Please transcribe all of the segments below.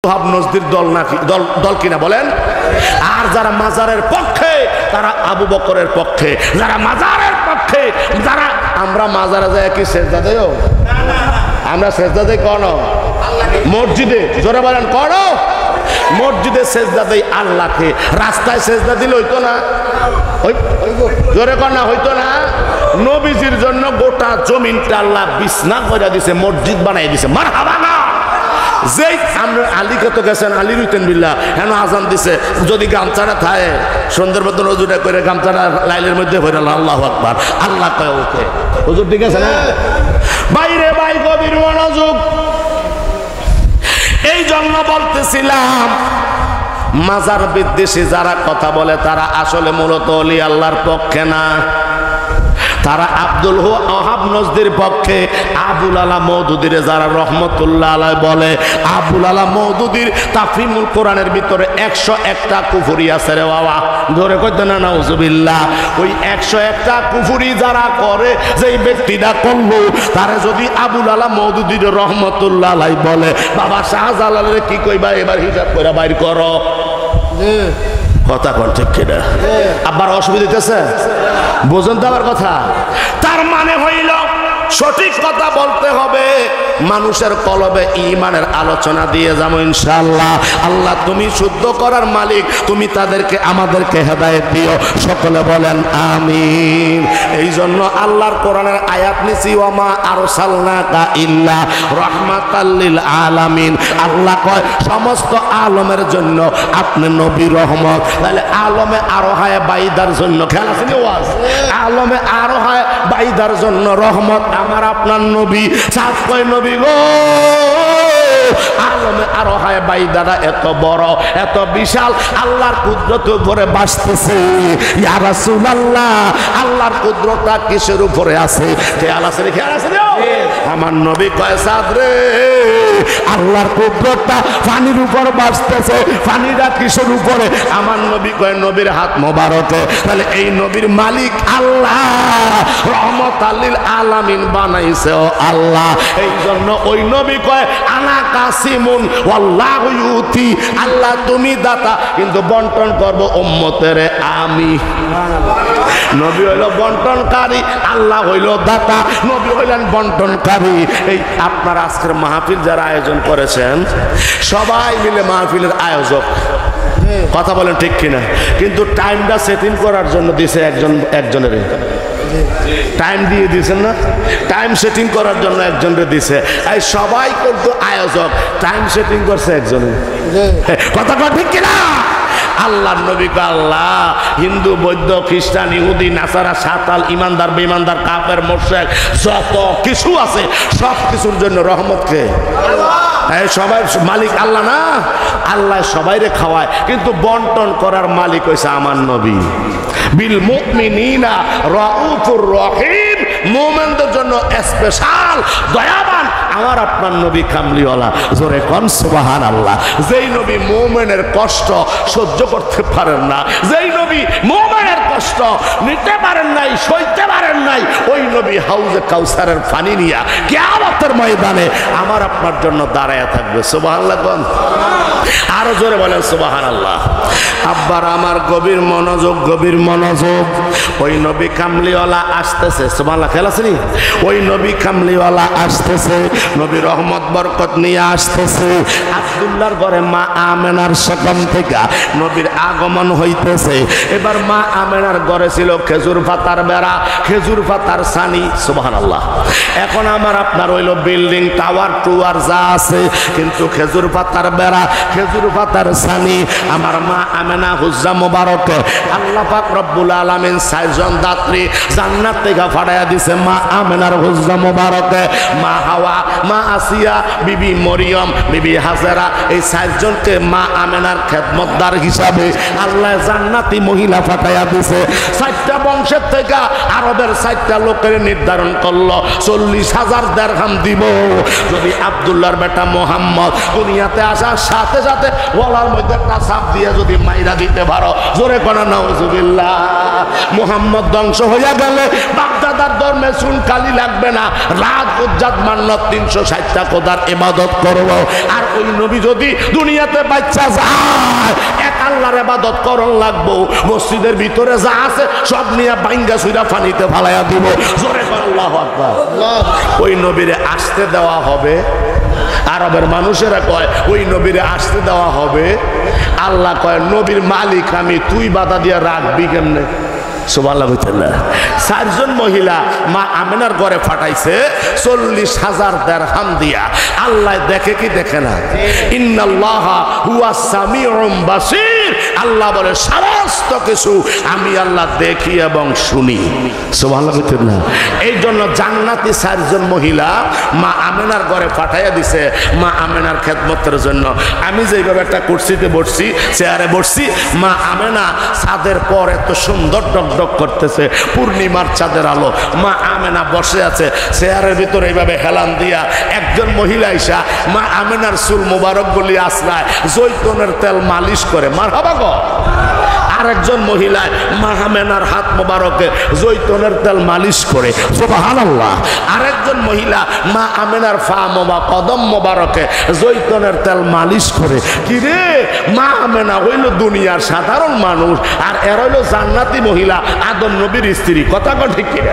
ওহাব নজদির দল নাকি দল কিনা বলেন? আর যারা মাজারের পক্ষে তারা আবু বকরের পক্ষে, যারা মাজারের পক্ষে, যারা আমরা মাজারে যায় কি সেজদা দেও? আমরা সেজদা দেই কোন মসজিদে? জোরে বলেন কোন মসজিদে সেজদা দেই আল্লাহকে। রাস্তায় সেজদা দিলে হইতো না? জোরে কোন না হইতো না? নবীজির জন্য গোটা জমিনটা আল্লাহ বিছনা করে দিছে, মসজিদ বানাই দিছে। মারহাবা না। যেই আমরা আলীকে তো গেছেন, আলী রুইতেন বিল্লাহ হেন আজান দিছে, যদি গামছাটা থাকে সুন্দর মতন রজুটা করে গামছাটা লাইলের মধ্যে ভরে আল্লাহু আকবার, আল্লাহ কয় ওকে হুজুর ঠিক আছে না? বাইরে ভাই গভীর মনোযোগ। এই জন্য বলতেছিলাম মাজার বিদ্বেষী যারা কথা বলে তারা আসলে মূলত ওলি আল্লাহর পক্ষে না, তারা আব্দুল ওহাব নজদির পক্ষে। আবুল আলা মওদুদির যারা রহমতুল্লাহ আলাইহি বলে, আবুল আলা মওদুদির তাফহিমুল কোরআনের ভিতরে 101টা কুফরি আছে রে বাবা, ধরে কইতে না নাউজুবিল্লাহ। ওই 101টা কুফরি যারা করে, যেই ব্যক্তিটা করলো তারে যদি আবুল আলা মওদুদির রহমতুল্লাহ আলাইহি বলে, বাবা শাহজালালের কি কইবা এবার হিসাব করে বাইর করো। কথা কোন ঠিক কিনা? আবার অসুবিধা হইতেছে? বোঝেন তো আমার কথা? তার মানে হইল সঠিক কথা বলতে হবে, মানুষের কলবে ঈমানের আলোচনা দিয়ে যাবো ইনশাআল্লাহ। আল্লাহ তুমি শুদ্ধ করার মালিক, তুমি তাদেরকে আমাদেরকে হেদায়েত দিও, সকলে বলেন আমিন। এই জন্য আল্লাহর কোরআনের আয়াত নিছি, ওয়া মা আরসালনাকা ইল্লা রাহমাতাল লিল আলামিন। আল্লাহ কয় সমস্ত আলমের জন্য আপনি নবী রহমত। তাহলে আলমে আরো হয় বাইদার জন্য, খেয়াল আছে ওয়াজ, আলমে আরো হয় বাইদার জন্য রহমত আমার আপনার নবী। সাত কয় নবী গো, আলমে আরো হয় বাইদারা এত বড় এত বিশাল, আল্লাহর কুদরত উপরে বাসতেছে। ইয়া রাসূলুল্লাহ আল্লাহর কুদরতটা কিসের উপরে আছে? খেয়াল আছে রে, খেয়াল আছে রে আমার নবী কয় সাদ রে, আল্লাহর কুদরতটা পানির উপর বাসতেছে। পানিটা কিসের উপরে? আমার নবী কয় নবীর হাত মোবারকে। তাহলে এই নবীর মালিক আল্লাহ, রহমাতাল লিল আলামিন বানাইছে ও আল্লাহ। এই জন্য ওই নবী কয় আনা কাসিমুন ওয়াল্লাহু ইউতি, আল্লাহ তুমি দাতা কিন্তু বন্টন করব উম্মতের আমি। নবী হইল বন্টনকারী, আল্লাহ হইল দাতা, নবী হইলেন বন্টনকারী। এই আপনার আজকের মাহফিল যারা আয়োজন করেছেন সবাই মিলে মাহফিলের আয়োজক, কথা বলেন ঠিক কিনা? কিন্তু টাইমটা সেটিং করার জন্য দিছে একজনের টাইম দিয়ে দিয়েছেন না, টাইম সেটিং করার জন্য একজনকে দিছে। এই সবাই কিন্তু আয়োজক, টাইম সেটিং করছে একজনে, কথা ঠিক কিনা? আল্লাহর নবী কে আল্লাহ হিন্দু বৌদ্ধ খ্রিস্টান ইহুদি নাসারা সাতাল ইমানদার বেঈমানদার কাফের মুশরিক যত কিছু আছে সব কিছুর জন্য রহমত কে? সবাই মালিক আল্লাহ না? আল্লাহ সবাইরে খাওয়ায়, কিন্তু বন্টন করার মালিক হইছে আমার নবী। বিল মুমিনিনা রাউফুর রহিম, মুমিনদের জন্য স্পেশাল দয়াবান আমার আপনার নবী কামলিওয়ালা। জোরে কোন সুবহানাল্লাহ। যেই নবী মুমিনের কষ্ট সহ্য করতে পারেন না, যেই নবী মুমিনের কষ্ট নিতে পারেন নাই, সইতে পারেন নাই, ওই নবী হাউজে কাউসারের পানি নিয়া কিয়ামতের ময়দানে আমার আপনার জন্য দাঁড়ায়া থাকবে। সুবহানাল্লাহ কোন? আরো জোরে বলেন সুবহানাল্লাহ। আব্বার আমার গভীর মনোযোগ, গভীর মনোযোগ। ওই নবী কামলিওয়ালা আসতেছে, সুবহানাল্লাহ, খেয়াল আছে নি? ওই নবী কামলিওয়ালা আসতেছে, নবী রহমত বরকত নিয়ে আসতেছে। আব্দুল্লাহর ঘরে মা আমেনার সকম থেকে নবীর আগমন হইতেছে। এবার মা আমেনার ঘরে ছিল খেজুর পাতার বেড়া, খেজুর পাতার সানি, সুবহানাল্লাহ। এখন আমার আপনার হইল বিল্ডিং টাওয়ার টুয়ার যা আছে, কিন্তু খেজুর পাতার বেড়া, খেজুর পাতার সানি। আমার মা আমেনা হুজরা মোবারক আল্লাহ পাক রব্বুল আলামিন ৬ জন দাত্রী জান্নাত থেকে ফাড়াইয়া দিছে মা আমেনার হুজরা মোবারক। মা হাওয়া, মা আসিয়া, বিবি মরিয়ম, বিবি হাজেরা, এই ৬ জনকে মা আমেনার খেদমতদার হিসাবে আল্লাহ জান্নাতি মহিলা ফাটাইয়া দিছে। ৪টা বংশের থেকে আরবের ৪টা লোকের নির্ধারণ করলো ৪০,০০০ দিরহাম দিব যদি আব্দুল্লাহর বেটা মোহাম্মদ দুনিয়াতে আসার সাথে সাথে গলার মধ্যে একটা চাপ দিয়ে যদি মাইরা দিতে পারো, জোরে কোন নাউজুবিল্লাহ। মুহাম্মদ ধ্বংস হইয়া গেলে বাপদাদার ধর্মে চুন কালি লাগবে না, রাত উজ্জাত মান্নত 360টা খোদার ইবাদত করব। আর ওই নবী যদি দুনিয়াতে বাচ্চা যায়, এক আল্লাহর ইবাদত করন লাগবো, মসজিদের ভিতরে যা আছে সব নিয়ে বাইঙ্গা সুইরা পানিতে ফালাইয়া দিব, জোরে কোন আল্লাহু আকবার। ওই নবীরে আসতে দেওয়া হবে। আরবের মানুষেরা কয় ওই নবীরে আসতে দেওয়া হবে। আল্লাহ কয় নবীর মালিক আমি, তুই বাধা দিয়া রাখবি কেমনে? সুবহানাল্লাহ। 4জন মহিলা মা আমেনার ঘরে পাঠাইছে 40,000 দিরহাম দিয়া। আল্লাহ দেখে কি দেখে না? ইন্নাল্লাহা হুয়াস সামিউম বাসীর। আল্লাহ বলে সমস্ত কিছু আমি আল্লাহ দেখি এবং শুনি। সুবহানাল্লাহ। এই জন্য জান্নাতি 4জন মহিলা মা আমেনার ঘরে পাঠাইয়া দিছে মা আমেনার খেদমতের জন্য। আমি যেভাবে একটা কুরসিতে বসছি, চেয়ারে বসছি, মা আমেনা ছাদের পর এত সুন্দর ডক করতেছে, পূর্ণিমার চাঁদের আলো। মা আমেনা বসে আছে চেয়ারের ভিতরে এইভাবে হেলান দিয়া। একজন মহিলা আইসা মা আমেনার চুল মোবারক গুলি আসলায় জৈতুনের তেল মালিশ করে, মারহাবা গো। আরেকজন মহিলা মা আমেনার হাত মোবারকে জৈতুনের তেল মালিশ করে, সুবহানাল্লাহ। আরেকজন মহিলা মা আমেনার পা কদম মোবারকে জৈতুনের তেল মালিশ করে। কি রে, মা আমেনা হইল দুনিয়ার সাধারণ মানুষ, আর এর হইল জান্নাতি মহিলা, আদম নবীর স্ত্রী। কথা কন ঠিক কিনা?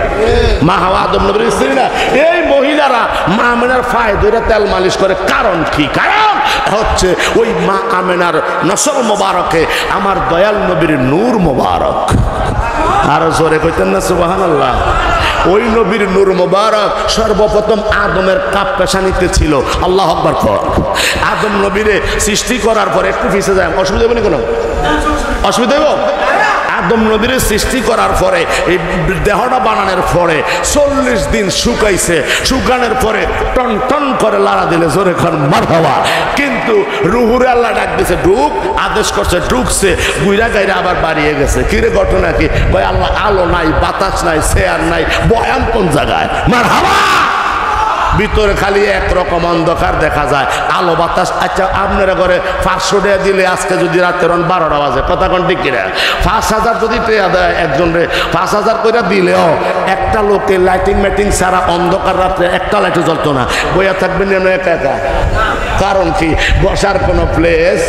মা হাওয়া আদম নবীর স্ত্রী না? এই মহিলারা মা আমেনার পায়ে ধরে তেল মালিশ করে। কারণ কি? কারণ হচ্ছে ওই মা আমেনার নসল মোবারকে আমার দয়াল নবীর নূর মোবারক। আরো জোরে কইতেন না সুবহানাল্লাহ। ওই নবীর নূর মোবারক সর্বপ্রথম আদমের কাপ পেশানিতে ছিল। আল্লাহু আকবার কর। আদম নবীরে সৃষ্টি করার পর একটু পিছে যায়, অসুবিধা হবে না? কোনো অসুবিধা হইব? আদম নবীর সৃষ্টি করার পরে এই দেহটা বানানোর পরে 40 দিন শুকাইছে। শুকানোর পরে টন টন করে লাড়া দিলে, জোরে খান মারহাবা। কিন্তু রুহুরে আল্লাহ ডাক দিয়েছে ঢুক, আদেশ করছে ঢুকছে, গুইরা গাইরা আবার বাড়িয়ে গেছে। কিরে ঘটনা কি? ভাই আল্লাহ আলো নাই, বাতাস নাই, চেয়ার নাই, বয়ান কোন জায়গায়? মারহাবা। ভিতরে খালি একরকম অন্ধকার দেখা যায়, আলো বাতাস। আচ্ছা আপনারা ঘরে 500 টাকা দিলে আজকে যদি রাতের 12টা বাজে, কথা কোন ঠিক কিনা? 5000 যদি টাকা দেয় একজনে, 5000 করে দিলেও একটা লোকে লাইটিং ম্যাটিং ছাড়া অন্ধকার রাত্রে একটা লাইটও জ্বলতো না, বইয়া থাকবেন যেন একা একা। কারণ কি? বসার কোনো প্লেস।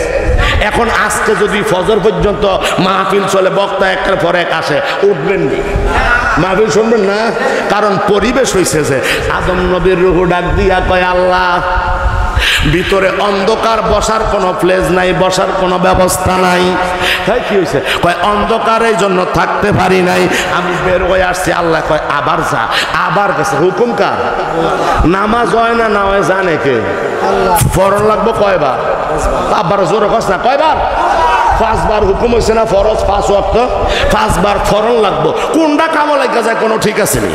এখন আজকে যদি ফজর পর্যন্ত মাহফিল চলে, বক্তা একটার পর এক আসে, উঠবেন নি? মাহফিল শুনবেন না? কারণ পরিবেশ হয়েছে যে আদম নবীর রুহু ডাক দিয়া কয় আল্লাহ ভিতরে অন্ধকার, বসার কোনো প্লেস নাই, বসার কোনো ব্যবস্থা নাই। তাই কি হয়েছে? কয় অন্ধকারের জন্য থাকতে পারি নাই, আমি বের হয়ে আসছি। আল্লাহ কয় আবার যা। আবার গেছে। হুকুম কার? নামাজ হয় না না হয় জানে কে? ফরজ লাগবো কয়বার? আবার জোরে কস না, কয়বার? 5 বার হুকুম হয়েছে না ফরজ? 5 ওয়াক্ত 5 বার ফরন লাগবো। কোনটা কামো লাগা যায় কোনো ঠিক আছে নি?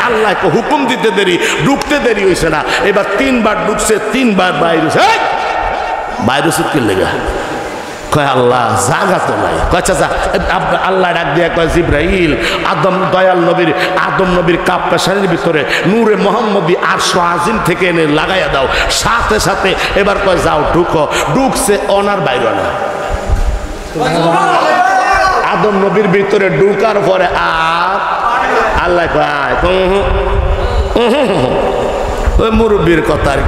আল্লাহ হুকুম দিতে দেরি, ঢুকতে দেরি হয়েছে না। এবার 3 বার ঢুকছে, 3 বার বাইরে। বাইরে কি লেগা? কয় আল্লাহ জাগা তো নাই। আচ্ছা যা। আল্লাহ ডাক দিয়া কয় জিব্রাইল, দয়াল নবীর আদম নবীর কাপ পেশানির ভিতরে নূরে মোহাম্মদী আরশ আজিম থেকে এনে লাগাইয়া দাও। সাথে সাথে এবার কয় যাও ঢুকো। ঢুকছে, অনার বাইরে না। আদম নবীর ভিতরে ঢুকার পরে আর আল্লাহ কয় ওই মুরব্বীর কথা আর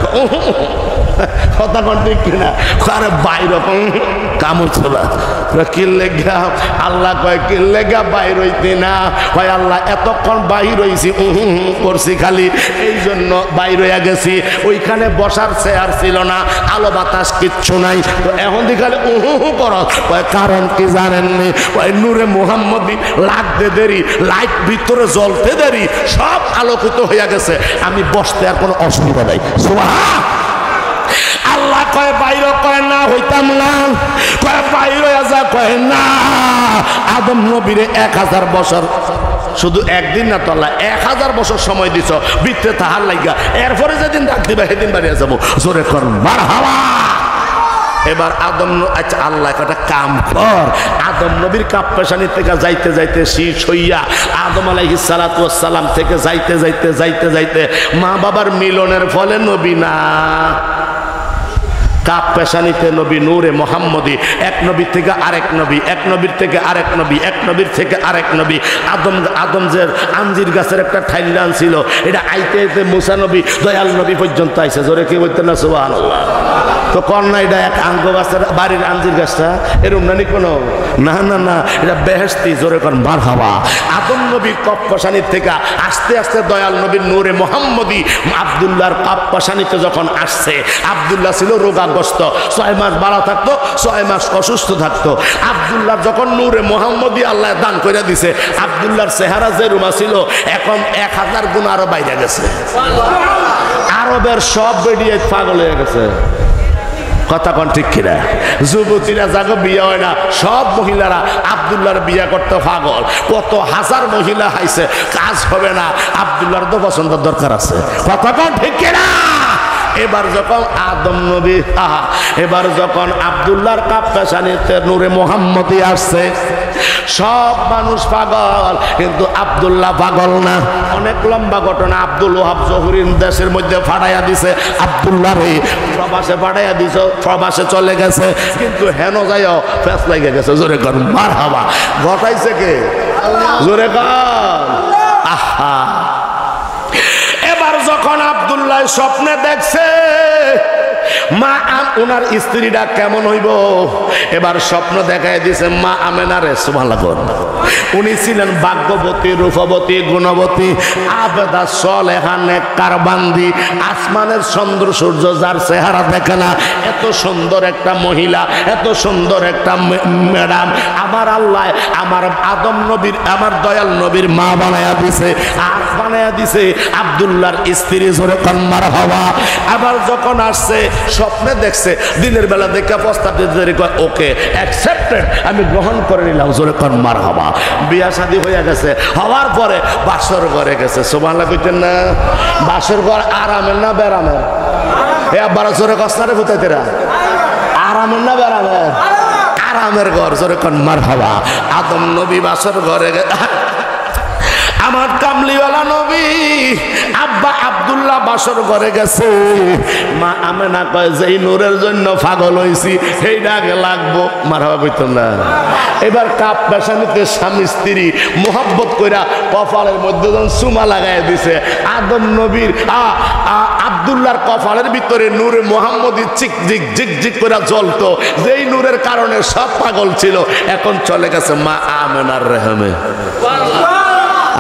কথা কন ঠিক কিনা? আরে বাইরে কামড় ছোলা কিল্লেগা। আল্লাহ কয় কিল্লেগা বাইর হইতে না? কয় আল্লাহ এতক্ষণ বাহির হইছি করছি খালি, এই জন্য বাইর হইয়া গেছি। ওইখানে বসার চেয়ার ছিল না, আলো বাতাস কিচ্ছু নাই, তো এখন খালি কর। কয় কারণ কি জানেননি? কয় নূরে মুহাম্মদী লাগতে দেরি, লাইট ভিতরে জ্বলতে দেরি, সব আলোকিত হইয়া গেছে, আমি বসতে আর কোনো অসুবিধা নাই। সুবহান আল্লাহ। কয় বাইরে? কয় না হইতাম না। কয় বাইরে যা? কয় না। আদম নবীরে 1000 বছর, শুধু একদিন না তো আল্লাহ 1000 বছর সময় দিছ বিত্তে তাহার লাগিয়া। এরপরে যেদিন ডাক দিবা সেদিন বাড়িয়ে যাবো। জোরে কর মারহাবা। এবার আদম, আচ্ছা আল্লাহ একটা কাম কর। আদম নবীর কাপ পেশানি থেকে যাইতে যাইতে শীষ হইয়া আদম আলাইহিস সালাতু ওয়াস সালাম থেকে যাইতে যাইতে যাইতে যাইতে মা বাবার মিলনের ফলে নবী না। কাপ পেশানিতে নবী নূরে মুহাম্মদী, এক নবী থেকে আরেক নবী, এক নবীর থেকে আরেক নবী, এক নবীর থেকে আরেক নবী। আদম যে আঞ্জির গাছের একটা ঠাইলান ছিল, এটা আইতে আইতে মুসা নবী দয়াল নবী পর্যন্ত আইছে। জোরে কি বলতেন না সুবহানাল্লাহ? তো কন্যা এটা এক আঙ্গ গাছের বাড়ির আঞ্জির গাছটা এরকম নানি কোনো না না না, এটা বেহেশতি। জোরে কর মারহাবা। আদম নবীর কপ পেশানির থেকে আস্তে আস্তে দয়াল নবীর নূরে মুহাম্মদী আব্দুল্লাহর কপ পেশানিতে যখন আসছে, আব্দুল্লাহ ছিল রোগাগ্রস্ত, 6 মাস ভালো থাকতো, 6 মাস অসুস্থ থাকতো। আব্দুল্লাহ যখন নূরে মুহাম্মদী আল্লাহ দান করে দিছে, আব্দুল্লাহর চেহারা যে রুমা ছিল এখন 1000 গুণ আরো বাইরে গেছে। আরবের সব বেরিয়ে পাগল হয়ে গেছে। কথা কন ঠিক কিনা? যুবতীরা যাগো বিয়ে হয় না, সব মহিলারা আব্দুল্লাহর বিয়ে করতে পাগল। কত হাজার মহিলা হাইছে, কাজ হবে না, আব্দুল্লাহর তো পছন্দের দরকার আছে। কথা কন ঠিক কিনা? এবার যখন আদম নবী এবার যখন আব্দুল্লাহর কাপ পেশানিতে নূরে মুহাম্মদী আসছে, সব মানুষ পাগল, কিন্তু আব্দুল্লাহ পাগল না। অনেক লম্বা ঘটনা। আব্দুল ওহাব জহুরির দেশের মধ্যে ফাটাইয়া দিছে আব্দুল্লাহ রে, প্রবাসে ফাটাইয়া দিছ, প্রবাসে চলে গেছে, কিন্তু হেন যাইও ফেস লাগে গেছে। জোরে কর মারহাবা। ঘটাইছে কে? জোরে কর আহা। এবার যখন আব্দুল্লাহ স্বপ্নে দেখছে মা ওনার স্ত্রীটা কেমন হইব, এবার স্বপ্ন দেখাই দিছে মা আমেনারে। সুবহানাল্লাহ। উনি ছিলেন ভাগ্যবতী, রূপবতী, গুণবতী, আবেদা, সলেহা, নেককার বান্দি। আসমানের চন্দ্র সূর্য যার চেহারা দেখে না, এত সুন্দর একটা মহিলা, এত সুন্দর একটা ম্যাডাম আমার আল্লাহ আমার আদম নবীর, আমার দয়াল নবীর মা বানায়া দিছে, আর বানায়া দিছে আব্দুল্লাহর স্ত্রী। জোরে কন্মার হওয়া। আবার যখন আসছে স্বপ্নে দেখছে, দিনের বেলা দেখে প্রস্তাব দিতে ওকে অ্যাকসেপ্টেড, আমি গ্রহণ করে নিলাম। জোরে কন্মার হওয়া। বিয়া শাদী হয়ে গেছে, হওয়ার পরে বাসর ঘরে গেছে। সুবহানাল্লাহ কইতেন না? বাসর ঘর আরামের না বেরামের? এ আবার জোরে কসনারে ফুটাইতেরা আরামের না বেরামের? আরামের ঘর। জোরে কন্মার হওয়া। আদম নবী বাসর ঘরে আমার কামলিওয়ালা নবী আব্বা আব্দুল্লাহ বাসর ঘরে গেছে। মা আমেনা কয় যে এই নূরের জন্য পাগল হইছি, সেই ডাকে লাগবো। মারহাবা কইতেন না? এবার কাপ পেশানিতে স্বামী স্ত্রী মোহাব্বত কইরা কপালের মধ্যে যখন চুমা লাগাই দিছে, আদম নবীর আব্দুল্লাহর কপালের ভিতরে নূরে মুহাম্মদী চিকজিক ঝিকঝিক করে জ্বলতো। যেই নূরের কারণে সব পাগল ছিল, এখন চলে গেছে মা আমেনার রেহমে।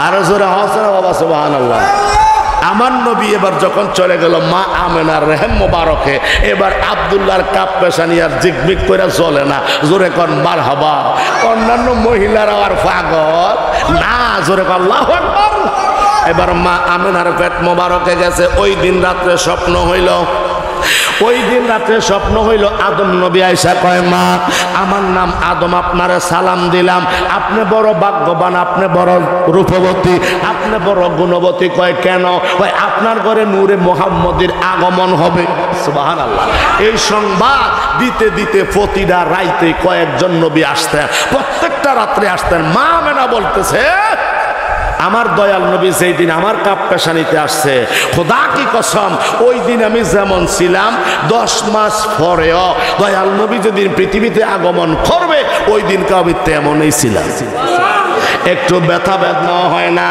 আরো জোরে হাসরা বাবা সুবহানাল্লাহ। আমার নবী এবার যখন চলে গেল মা আমেনার রেহেম মোবারকে, এবার আব্দুল্লাহর কাপ পেশানি আর জিকমিক করে চলে না। জোরে কর মারহাবা। অন্যান্য মহিলারা আর পাগল না। জোরে কর আল্লাহু আকবার। এবার মা আমেনার পেট মোবারকে গেছে। ওই দিন রাত্রে স্বপ্ন হইল, ওই দিন রাতে স্বপ্ন হইল আদম নবী আয়েশা কয় মা আমার নাম আদম, আপনারে সালাম দিলাম, আপনি বড় ভাগ্যবান, আপনি বড় রূপবতী, আপনি বড় গুণবতী। কয় কেন? কয় আপনার ঘরে নূরে মুহাম্মদীর আগমন হবে। সুবহানাল্লাহ। এই সংবাদ দিতে দিতে প্রতিটা রাইতে কয়েকজন নবী আসতেন, প্রত্যেকটা রাত্রে আসতেন। মা আমেনা বলতেছে আমার দয়াল নবী যেই দিন আমার কাপ পেশানিতে আসছে, খোদা কি কসম, ওই দিন আমি যেমন ছিলাম 10 মাস পরেও দয়াল নবী যেদিন পৃথিবীতে আগমন করবে ওই দিনকে আমি তেমনই ছিলাম। একটু ব্যথা বেদনাও হয় না,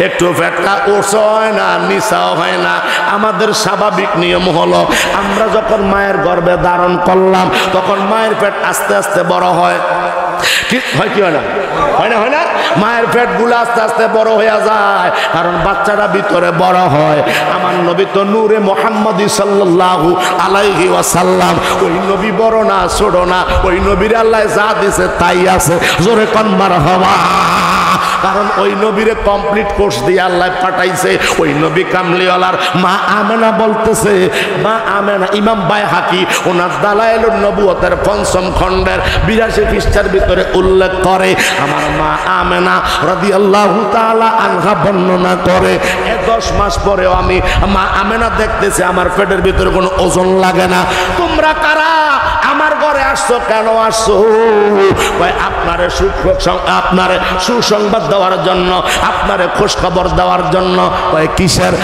একটু পেটটা ওঠা হয় না, নিচাও হয় না। আমাদের স্বাভাবিক নিয়ম হলো আমরা যখন মায়ের গর্ভে ধারণ করলাম তখন মায়ের পেট আস্তে আস্তে বড় হয়। কি হয়? কি হয় না? হয় না? হয় না? মায়ের পেট গুলো আস্তে আস্তে বড় হয়ে যায়, কারণ বাচ্চাটা ভিতরে বড় হয়। আমার নবী তো নূরে মুহাম্মদী সাল্লাল্লাহু আলাইহি ওয়াসাল্লাম। ওই নবী বড় না ছোট না, ওই নবীর আল্লাহ যা দিছে তাই আছে। জোরে কোন মারহাবা। কারণ ওই নবীরে কমপ্লিট কোর্স দিয়ে আল্লাহ পাঠাইছে। ওই নবী কামলিওয়ালার মা আমেনা বলতেছে, মা আমেনা, ইমাম বাইহাকি ওনার দালায়েলুন নবুয়তের ৫ম খণ্ডের ৮২ পৃষ্ঠার ভিতরে উল্লেখ করে, আমার মা আমেনা রাদিয়াল্লাহু তাআলা আনহা বর্ণনা করে 10 মাস পরেও আমি মা আমেনা দেখতেছি আমার পেটের ভিতরে কোনো ওজন লাগে না। তোমরা কারা আমার ঘরে আসছো কেন আসছো? আপনারে আপনারে সুসংবাদ দেওয়ার জন্য, আপনারে খোঁজ খবর দেওয়ার জন্য। কিসের?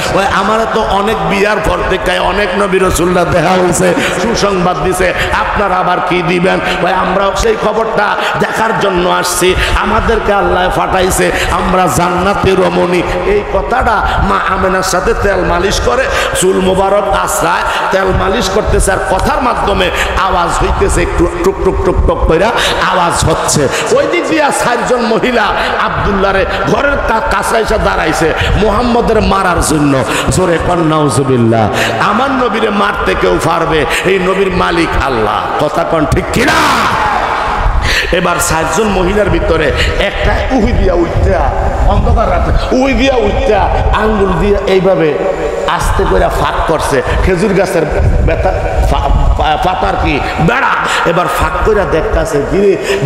আমার তো অনেক বিয়ার পর থেকে অনেক নবী রাসূলরা দেখা হয়েছে, সুসংবাদ দিছে, আপনারা আবার কি দিবেন? আমরাও সেই খবরটা দেখার জন্য আসছি, আমাদেরকে আল্লাহ পাঠাইছে, আমরা জান্নাতের রমণী। এই কথাটা মা আমেনার সাথে তেল মালিশ করে, চুল মোবারক আশ্রায় তেল মালিশ করতেছে, আর কথার মাধ্যমে আওয়াজ হইতেছে, একটু টুক টুক টুক টুক করে আওয়াজ হচ্ছে। ওই দিক দিয়া 4 জন মহিলা আব্দুল্লাহরে ঘরের কাছে এসে দাঁড়াইছে মুহাম্মদের মারার জন্য। জোরে কন নাউজুবিল্লাহ। আমার নবীরে মারতে কেউ পারবে? এই নবীর মালিক আল্লাহ। কথা কন ঠিক কিনা? এবার 4 জন মহিলার ভিতরে একটা উহি দিয়া উঠতে, অন্ধকার রাতে উহি দিয়া উঠতে আঙ্গুল দিয়ে এইভাবে আস্তে করে ফাঁক করছে, খেজুর গাছের পাতার কি বেড়া, এবার ফাঁক করে দেখতেছে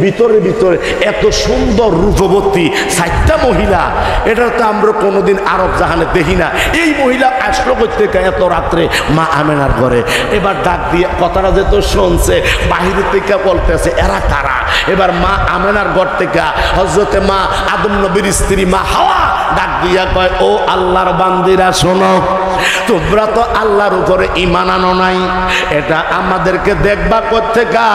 ভিতরে ভিতরে এত সুন্দর রূপবতী 4টা মহিলা। এটা তো আমরা কোনোদিন আরব জাহানে দেখি না। এই মহিলা আসলো করতে এত রাত্রে মা আমেনার ঘরে। এবার ডাক দিয়ে কথাটা যেত শুনছে, বাহির থেকে বলতেছে এরা কারা? এবার মা আমেনার ঘর থেকে হযরতে মা আদম নবীর স্ত্রী মা হাওয়া ডাক দিয়া কয়, ও আল্লাহর বান্দিরা শোনো, তোমরা তো আল্লাহর উপরে ঈমান আনো নাই, এটা আমাদেরকে দেখবা কোত্থেকা?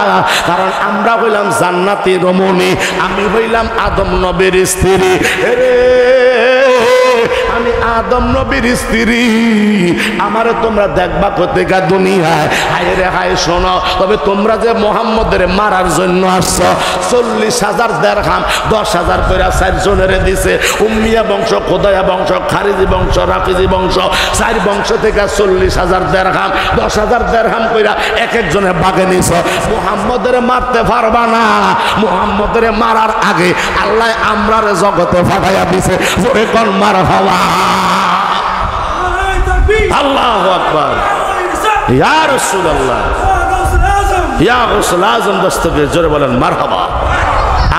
কারণ আমরা হইলাম জান্নাতি রমণী, আমি হইলাম আদম নবীর স্ত্রী। আমি আদম নবীর স্ত্রী, আমারে তোমরা দেখবা কোত্থেকা দুনিয়ায়? হায় রে হায়, শোনো, তবে তোমরা যে মুহাম্মদের মারার জন্য আসছো, 40,000 দিরহাম 10,000 করে 4 জনের দিছে। উম্মিয়া বংশ, খোদায়া বংশ, খারিজি বংশ, রাফিজি বংশ, 4 বংশ থেকে 40,000 দিরহাম 10,000 দিরহাম কইরা এক একজনে বাগে নিছ। মুহাম্মদের মারতে পারবা না। মুহাম্মদের মারার আগে আল্লাহ আমরারে জগতে পাঠাইয়া দিছে। জোরে কোন মারহাবা। আল্লাহু আকবার। ইয়া রাসূলুল্লাহ, ইয়া গাউসুল আযম দস্তগীর, জোরে বলেন মারহাবা।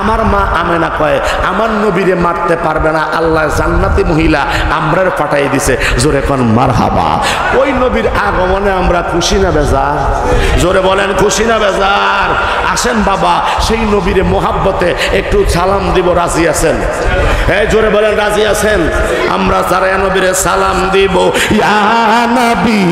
আমার মা আমেনা কয়, আমার নবীরে মারতে পারবে না, আল্লাহ জান্নাতি মহিলা আমরার পাঠাই দিছে। জোরে কোন মারহাবা। ওই নবীর আগমনে আমরা খুশি না বেজার? জোরে বলেন খুশি না বেজার? আসেন বাবা, সেই নবীরে মোহাব্বতে একটু সালাম দিব, রাজি আছেন? হ্যাঁ, জোরে বলেন রাজি আছেন? আমরা যারা নবীরে সালাম দিব, ইয়া নবী।